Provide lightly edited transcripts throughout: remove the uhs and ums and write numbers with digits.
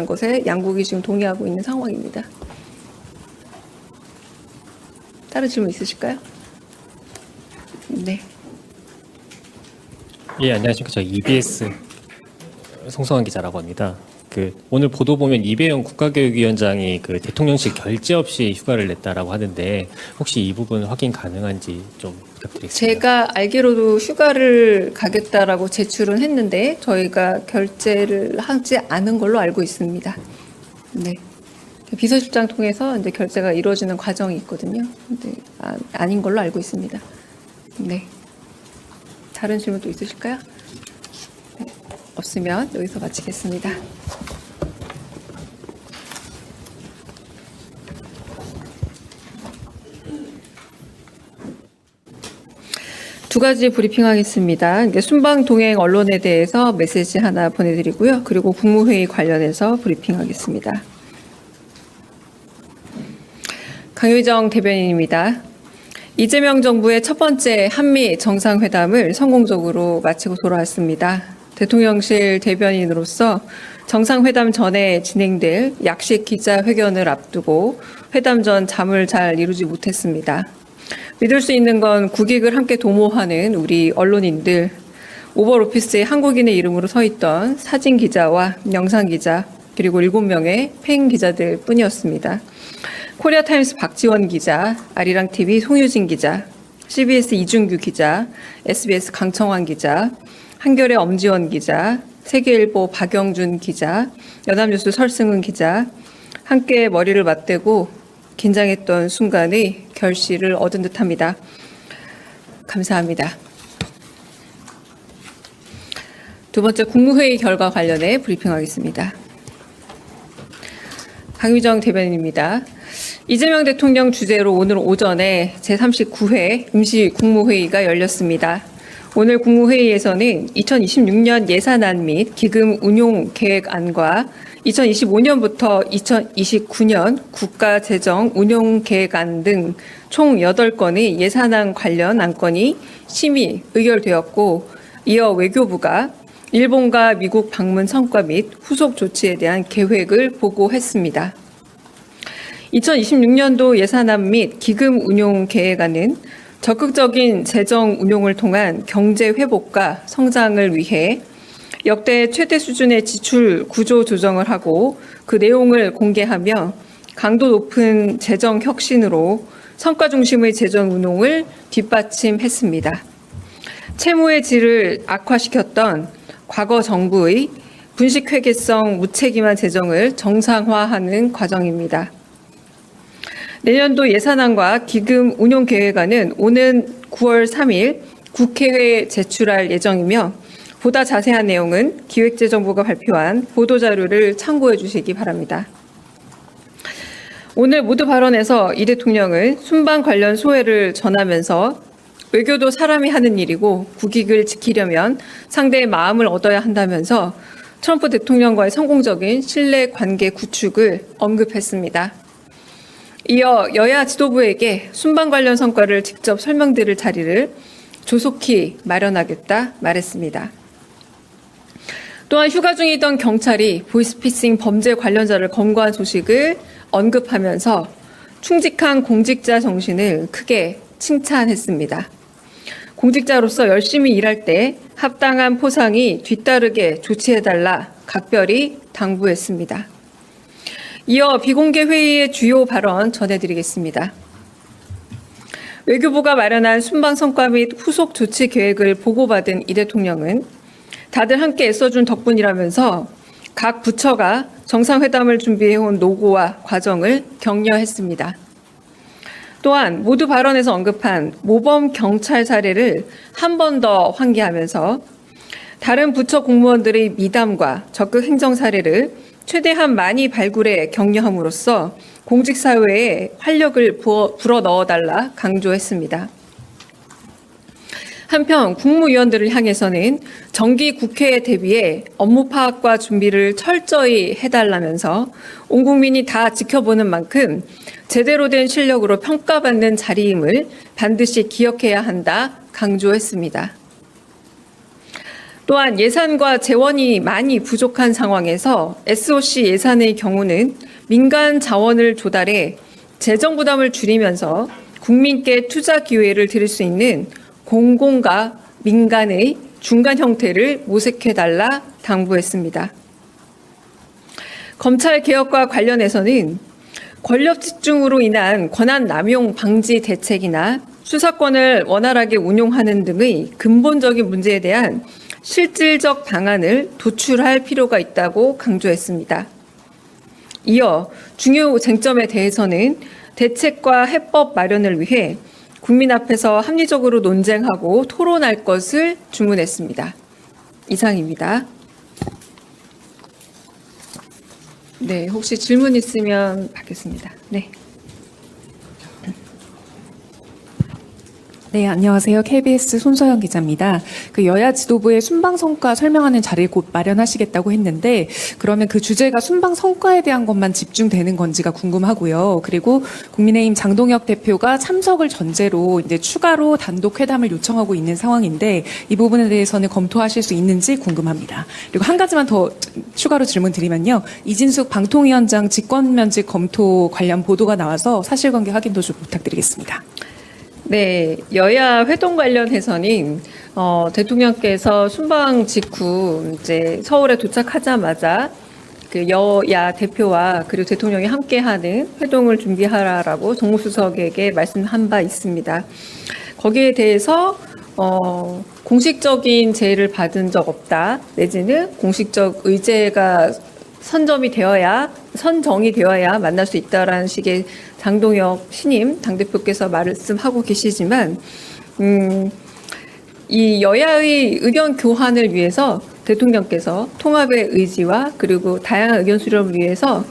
것에 양국이 지금 동의하고 있는 상황입니다. 다른 질문 있으실까요? 네. 예, 안녕하십니까. 저 EBS 송성환 기자라고 합니다. 오늘 보도 보면 이배용 국가교육위원장이 대통령실 결재 없이 휴가를 냈다라고 하는데 혹시 이 부분 확인 가능한지 좀 부탁드리겠습니다. 제가 알기로도 휴가를 가겠다라고 제출은 했는데 저희가 결재를 하지 않은 걸로 알고 있습니다. 네. 비서실장 통해서 이제 결재가 이루어지는 과정이 있거든요. 근데 아닌 걸로 알고 있습니다. 네. 다른 질문 또 있으실까요? 네. 없으면 여기서 마치겠습니다. 두 가지 브리핑하겠습니다. 순방 동행 언론에 대해서 메시지 하나 보내드리고요. 그리고 국무회의 관련해서 브리핑하겠습니다. 강효정 대변인입니다. 이재명 정부의 첫 번째 한미 정상회담을 성공적으로 마치고 돌아왔습니다. 대통령실 대변인으로서 정상회담 전에 진행될 약식 기자회견을 앞두고 회담 전 잠을 잘 이루지 못했습니다. 믿을 수 있는 건 국익을 함께 도모하는 우리 언론인들, 오버오피스의 한국인의 이름으로 서 있던 사진 기자와 영상 기자, 그리고 7명의 팬 기자들 뿐이었습니다. 코리아타임스 박지원 기자, 아리랑TV 송유진 기자, CBS 이준규 기자, SBS 강청환 기자, 한겨레 엄지원 기자, 세계일보 박영준 기자, 연합뉴스 설승은 기자, 함께 머리를 맞대고 긴장했던 순간의 결실을 얻은 듯합니다. 감사합니다. 두 번째 국무회의 결과 관련해 브리핑하겠습니다. 강유정 대변인입니다. 이재명 대통령 주재로 오늘 오전에 제39회 임시국무회의가 열렸습니다. 오늘 국무회의에서는 2026년 예산안 및 기금 운용 계획안과 2025년부터 2029년 국가재정 운용계획안 등 총 8건의 예산안 관련 안건이 심의, 의결되었고 이어 외교부가 일본과 미국 방문 성과 및 후속 조치에 대한 계획을 보고했습니다. 2026년도 예산안 및 기금 운용계획안은 적극적인 재정 운용을 통한 경제 회복과 성장을 위해 역대 최대 수준의 지출 구조 조정을 하고 그 내용을 공개하며 강도 높은 재정 혁신으로 성과 중심의 재정 운용을 뒷받침했습니다. 채무의 질을 악화시켰던 과거 정부의 분식회계성 무책임한 재정을 정상화하는 과정입니다. 내년도 예산안과 기금 운용계획안은 오는 9월 3일 국회에 제출할 예정이며 보다 자세한 내용은 기획재정부가 발표한 보도자료를 참고해 주시기 바랍니다. 오늘 모두 발언에서 이 대통령은 순방 관련 소회를 전하면서 외교도 사람이 하는 일이고 국익을 지키려면 상대의 마음을 얻어야 한다면서 트럼프 대통령과의 성공적인 신뢰 관계 구축을 언급했습니다. 이어 여야 지도부에게 순방 관련 성과를 직접 설명드릴 자리를 조속히 마련하겠다 말했습니다. 또한 휴가 중이던 경찰이 보이스피싱 범죄 관련자를 검거한 소식을 언급하면서 충직한 공직자 정신을 크게 칭찬했습니다. 공직자로서 열심히 일할 때 합당한 포상이 뒤따르게 조치해달라 각별히 당부했습니다. 이어 비공개 회의의 주요 발언 전해드리겠습니다. 외교부가 마련한 순방 성과 및 후속 조치 계획을 보고받은 이 대통령은 다들 함께 애써준 덕분이라면서 각 부처가 정상회담을 준비해온 노고와 과정을 격려했습니다. 또한 모두 발언에서 언급한 모범 경찰 사례를 한 번 더 환기하면서 다른 부처 공무원들의 미담과 적극 행정 사례를 최대한 많이 발굴해 격려함으로써 공직사회에 활력을 불어넣어달라 강조했습니다. 한편 국무위원들을 향해서는 정기 국회에 대비해 업무 파악과 준비를 철저히 해달라면서 온 국민이 다 지켜보는 만큼 제대로 된 실력으로 평가받는 자리임을 반드시 기억해야 한다 강조했습니다. 또한 예산과 재원이 많이 부족한 상황에서 SOC 예산의 경우는 민간 자원을 조달해 재정 부담을 줄이면서 국민께 투자 기회를 드릴 수 있는 공공과 민간의 중간 형태를 모색해달라 당부했습니다. 검찰 개혁과 관련해서는 권력 집중으로 인한 권한 남용 방지 대책이나 수사권을 원활하게 운용하는 등의 근본적인 문제에 대한 실질적 방안을 도출할 필요가 있다고 강조했습니다. 이어 중요 쟁점에 대해서는 대책과 해법 마련을 위해 국민 앞에서 합리적으로 논쟁하고 토론할 것을 주문했습니다. 이상입니다. 네, 혹시 질문 있으면 받겠습니다. 네. 네, 안녕하세요. KBS 손서영 기자입니다. 그 여야 지도부의 순방 성과 설명하는 자리를 곧 마련하시겠다고 했는데 그러면 그 주제가 순방 성과에 대한 것만 집중되는 건지가 궁금하고요. 그리고 국민의힘 장동혁 대표가 참석을 전제로 이제 추가로 단독 회담을 요청하고 있는 상황인데 이 부분에 대해서는 검토하실 수 있는지 궁금합니다. 그리고 한 가지만 더 추가로 질문 드리면요. 이진숙 방통위원장 직권면직 검토 관련 보도가 나와서 사실관계 확인도 좀 부탁드리겠습니다. 네, 여야 회동 관련해서는 대통령께서 순방 직후 이제 서울에 도착하자마자 그 여야 대표와 그리고 대통령이 함께하는 회동을 준비하라라고 정무수석에게 말씀한 바 있습니다. 거기에 대해서 공식적인 제의를 받은 적 없다, 내지는 공식적 의제가 선정이 되어야 만날 수 있다라는 식의 장동혁 신임 당대표께서 말씀하고 계시지만 이 여야의 의견 교환을 위해서 대통령께서 통합의 의지와 그리고 다양한 의견 수렴을 위해서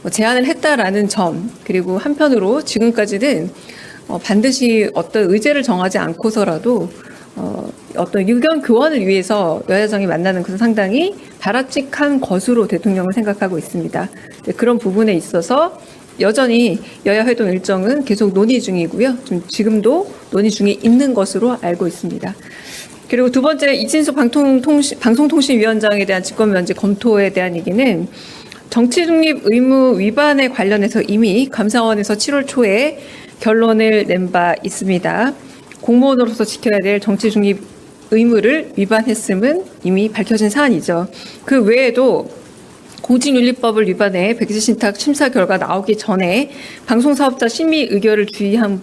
제안을 했다라는 점, 그리고 한편으로 지금까지는 반드시 어떤 의제를 정하지 않고서라도 어떤 의견 교환을 위해서 여야정이 만나는 것은 상당히 바람직한 것으로 대통령은 생각하고 있습니다. 그런 부분에 있어서 여전히 여야 회동 일정은 계속 논의 중이고요. 지금도 논의 중에 있는 것으로 알고 있습니다. 그리고 두 번째, 이진숙 방송통신위원장에 대한 직권면직 검토에 대한 얘기는 정치중립 의무 위반에 관련해서 이미 감사원에서 7월 초에 결론을 낸 바 있습니다. 공무원으로서 지켜야 될 정치중립 의무를 위반했음은 이미 밝혀진 사안이죠. 그 외에도 공직윤리법을 위반해 백지신탁 심사 결과 나오기 전에 방송사업자 심의 의결을 의결한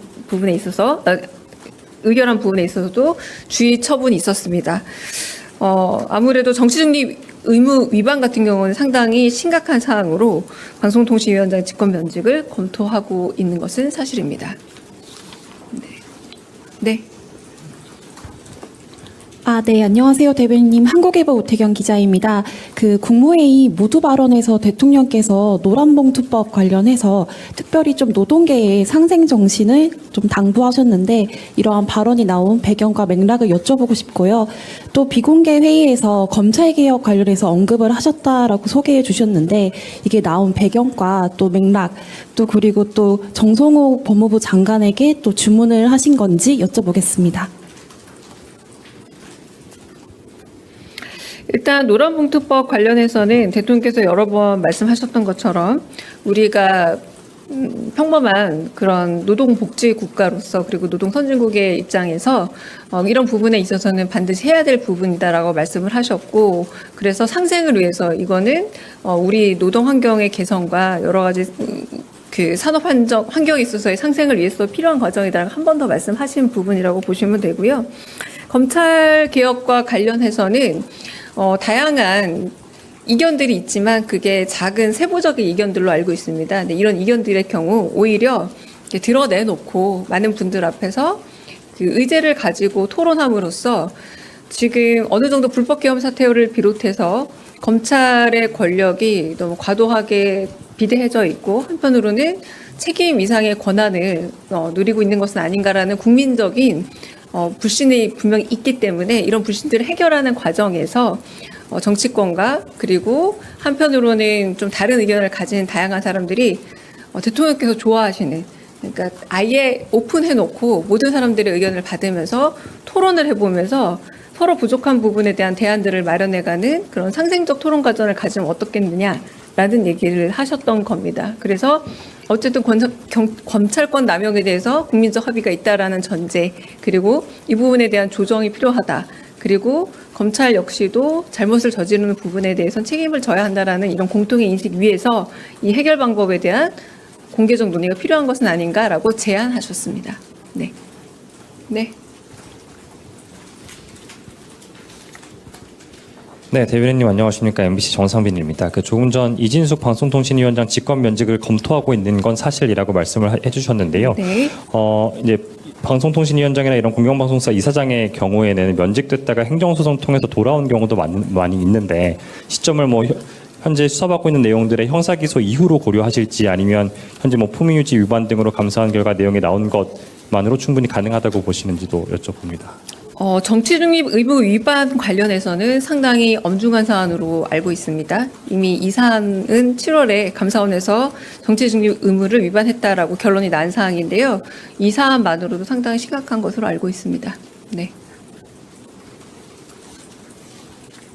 부분에 있어서도 주의 처분이 있었습니다. 아무래도 정치중립 의무 위반 같은 경우는 상당히 심각한 사항으로 방송통신위원장 직권면직을 검토하고 있는 것은 사실입니다. 네. 네, 안녕하세요. 대변인님, 한국일보 오태경 기자입니다. 그 국무회의 모두 발언에서 대통령께서 노란봉투법 관련해서 특별히 좀 노동계의 상생 정신을 좀 당부하셨는데 이러한 발언이 나온 배경과 맥락을 여쭤보고 싶고요. 또 비공개 회의에서 검찰개혁 관련해서 언급을 하셨다라고 소개해 주셨는데 이게 나온 배경과 또 맥락, 또 그리고 또 정성호 법무부 장관에게 또 주문을 하신 건지 여쭤보겠습니다. 일단 노란봉투법 관련해서는 대통령께서 여러 번 말씀하셨던 것처럼 우리가 평범한 그런 노동복지 국가로서 그리고 노동선진국의 입장에서 이런 부분에 있어서는 반드시 해야 될 부분이다라고 말씀을 하셨고, 그래서 상생을 위해서 이거는 우리 노동 환경의 개선과 여러 가지 그 산업 환경에 있어서의 상생을 위해서 필요한 과정이다라고 한 번 더 말씀하신 부분이라고 보시면 되고요. 검찰 개혁과 관련해서는 다양한 이견들이 있지만 그게 작은 세부적인 이견들로 알고 있습니다. 근데 이런 이견들의 경우 오히려 드러내놓고 많은 분들 앞에서 그 의제를 가지고 토론함으로써 지금 어느 정도 불법계엄 사태를 비롯해서 검찰의 권력이 너무 과도하게 비대해져 있고 한편으로는 책임 이상의 권한을 누리고 있는 것은 아닌가라는 국민적인 불신이 분명히 있기 때문에 이런 불신들을 해결하는 과정에서 정치권과 그리고 한편으로는 좀 다른 의견을 가진 다양한 사람들이 대통령께서 좋아하시는, 그러니까 아예 오픈해놓고 모든 사람들의 의견을 받으면서 토론을 해보면서 서로 부족한 부분에 대한 대안들을 마련해가는 그런 상생적 토론 과정을 가지면 어떻겠느냐라는 얘기를 하셨던 겁니다. 그래서 어쨌든 검찰권 남용에 대해서 국민적 합의가 있다라는 전제, 그리고 이 부분에 대한 조정이 필요하다. 그리고 검찰 역시도 잘못을 저지르는 부분에 대해서는 책임을 져야 한다라는 이런 공통의 인식 위에서 이 해결 방법에 대한 공개적 논의가 필요한 것은 아닌가라고 제안하셨습니다. 네. 네. 네, 대변인님 안녕하십니까? MBC 정상빈입니다. 조금 전 이진숙 방송통신위원장 직권 면직을 검토하고 있는 건 사실이라고 말씀을 해주셨는데요. 네. 이제 방송통신위원장이나 이런 공영방송사 이사장의 경우에는 면직됐다가 행정소송 통해서 돌아온 경우도 많이 있는데 시점을 현재 수사받고 있는 내용들의 형사기소 이후로 고려하실지 아니면 현재 품위유지 위반 등으로 감사한 결과 내용이 나온 것만으로 충분히 가능하다고 보시는지도 여쭤봅니다. 정치 중립 의무 위반 관련해서는 상당히 엄중한 사안으로 알고 있습니다. 이미 이 사안은 7월에 감사원에서 정치 중립 의무를 위반했다라고 결론이 난 사항인데요. 이 사안만으로도 상당히 심각한 것으로 알고 있습니다. 네.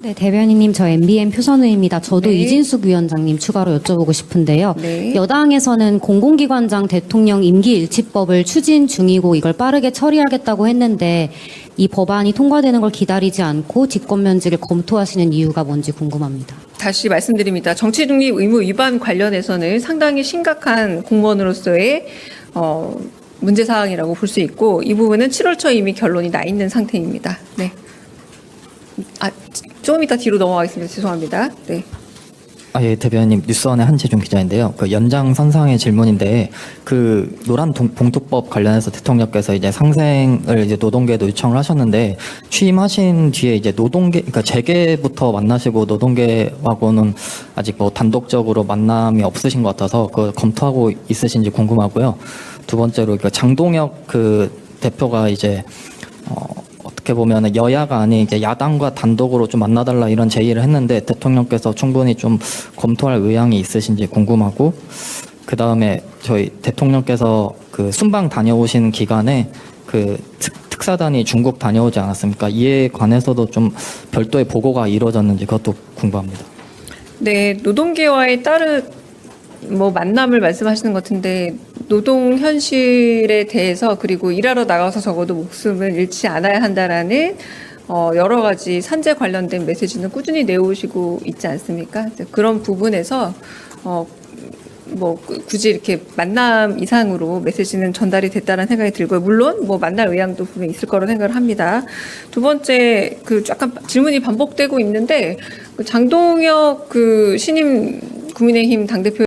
네, 대변인님, 저 MBN 표선우입니다. 저도 네. 이진숙 위원장님 추가로 여쭤보고 싶은데요. 네. 여당에서는 공공기관장 대통령 임기일치법을 추진 중이고 이걸 빠르게 처리하겠다고 했는데 이 법안이 통과되는 걸 기다리지 않고 직권면직을 검토하시는 이유가 뭔지 궁금합니다. 다시 말씀드립니다. 정치 중립 의무 위반 관련해서는 상당히 심각한 공무원으로서의 문제 사항이라고 볼 수 있고 이 부분은 7월 초 이미 결론이 나 있는 상태입니다. 네. 조금 이따 뒤로 넘어가겠습니다. 죄송합니다. 네. 예, 대변인님, 뉴스원의 한재준 기자인데요. 연장선상의 질문인데, 노란 봉투법 관련해서 대통령께서 이제 상생을 이제 노동계에도 요청을 하셨는데, 취임하신 뒤에 이제 그러니까 재계부터 만나시고 노동계하고는 아직 단독적으로 만남이 없으신 것 같아서 그걸 검토하고 있으신지 궁금하고요. 두 번째로, 장동혁 대표가 이제, 어떻게 보면 여야가 아닌 이제 야당과 단독으로 좀 만나달라 이런 제의를 했는데 대통령께서 충분히 좀 검토할 의향이 있으신지 궁금하고 그 다음에 저희 대통령께서 순방 다녀오신 기간에 특사단이 중국 다녀오지 않았습니까? 이에 관해서도 좀 별도의 보고가 이루어졌는지 그것도 궁금합니다. 네, 노동계와의 만남을 말씀하시는 것 같은데 노동 현실에 대해서 그리고 일하러 나가서 적어도 목숨을 잃지 않아야 한다라는 여러 가지 산재 관련된 메시지는 꾸준히 내오시고 있지 않습니까? 그런 부분에서 굳이 이렇게 만남 이상으로 메시지는 전달이 됐다는 생각이 들고요. 물론 만날 의향도 분명히 있을 거라고 생각을 합니다. 두 번째 약간 질문이 반복되고 있는데 장동혁 신임 국민의힘 당대표